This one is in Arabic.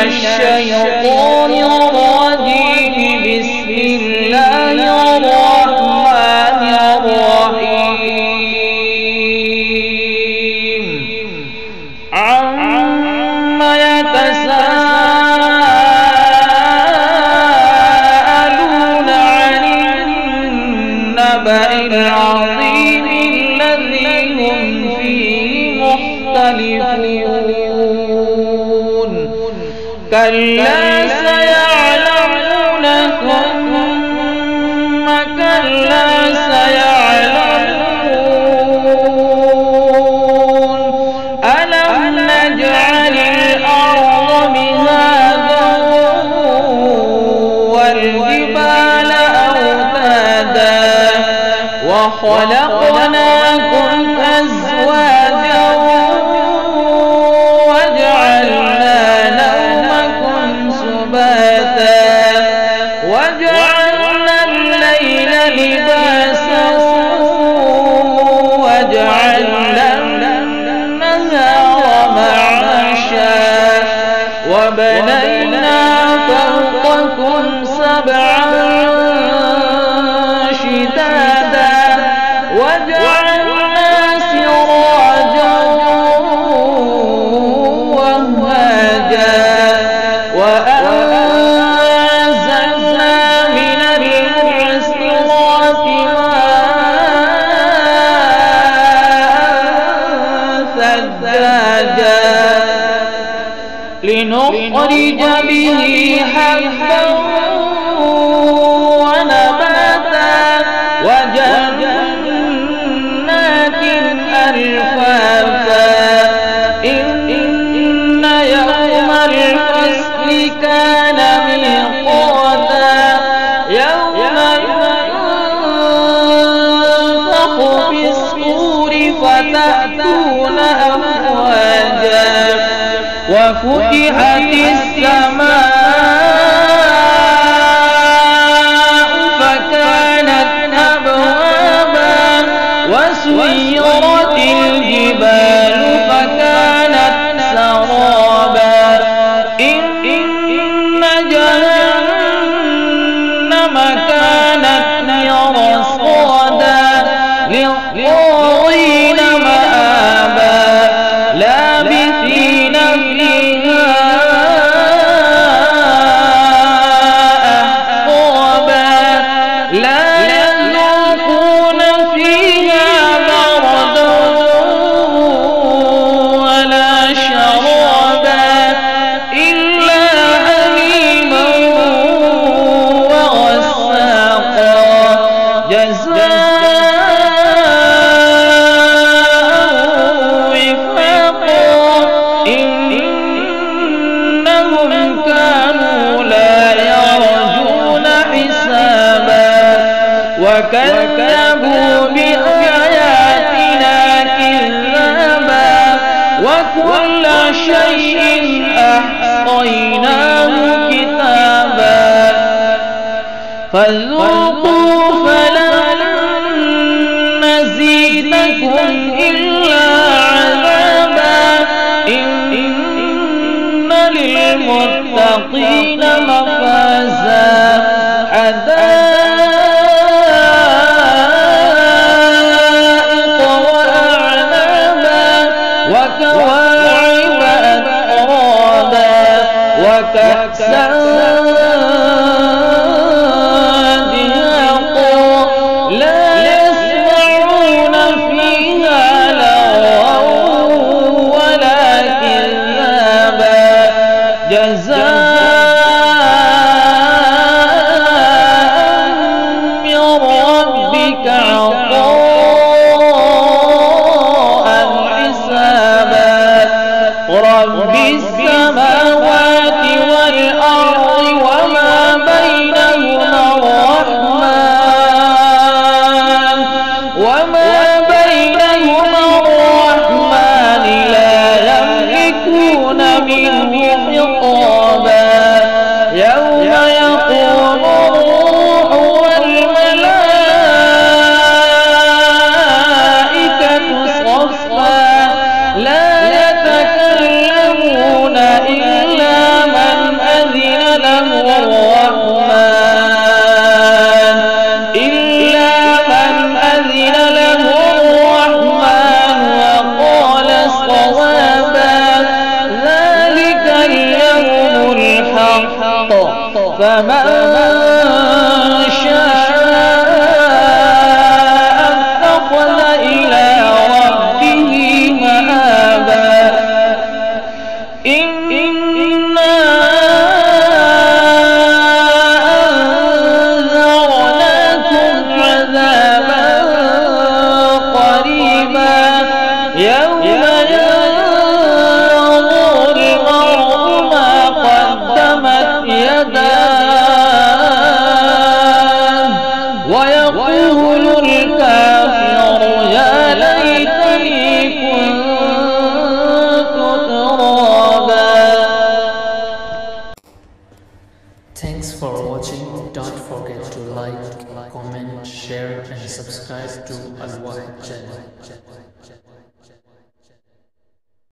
الشيطان الرجيم. بسم الله الرحمن الرحيم. عما يتساءلون عن النبأ العظيم الذي هم فيه مختلفون. كلا سيعلمون ثم كلا سيعلمون. ألم نجعل الأرض مهادا والجبال أوتادا وخلقناكم أزواجا وجعلنا نومكم سباتا وجعلنا الليل لباسا وجعلنا النهار معاشا وبنينا فوقكم سبعا شدادا وجعلنا سراجا وهاجا وأنزلنا من المعصرات ماء ثجاجا لنخرج به حبا ونباتا وجنات ألفافا. إن يوم الفصل كان ميقاتا يوم ينفخ في الصور فتأتون أفواجا وفتحت السماء فكانت أبوابا وسيرت الجبال فكانت سرابا. إن جهنم كانت مرصادا للطاغين مآبا لابثين فيها أحقابا لا يذوقون فيها بردا ولا شرابا إلا حميما وغساقا جزاء وفاقا. إنهم كانوا لا يرجون حسابا وكذبوا بآياتنا كذابا وكل شيء أحصيناه كتابا. فذوقوا فلن نزيدكم إلا عذابا. إن للمتقين مفازا حدائق وأعنابا وكواعب أترابا وكأسا دهاقا لا يسمعون فيها لغوا ولا كذابا جزاء من ربك عطاء حسابا. رب السماوات والأرض وما بينهما الرحمن لا يملكون منه خطابا. يوم يقوم الروح والملائكة صفا لا يتكلمون إلا من فمن شاء اتخذ إلى ربه مآبا إنا أنذرناكم عذابا قريبا يوم ينظر المرء ما قدمت يداه ويقول الكافر يا ليتني كنت ترابا. Thanks for watching. Don't forget to like, comment, share and subscribe to Al Wahid channel.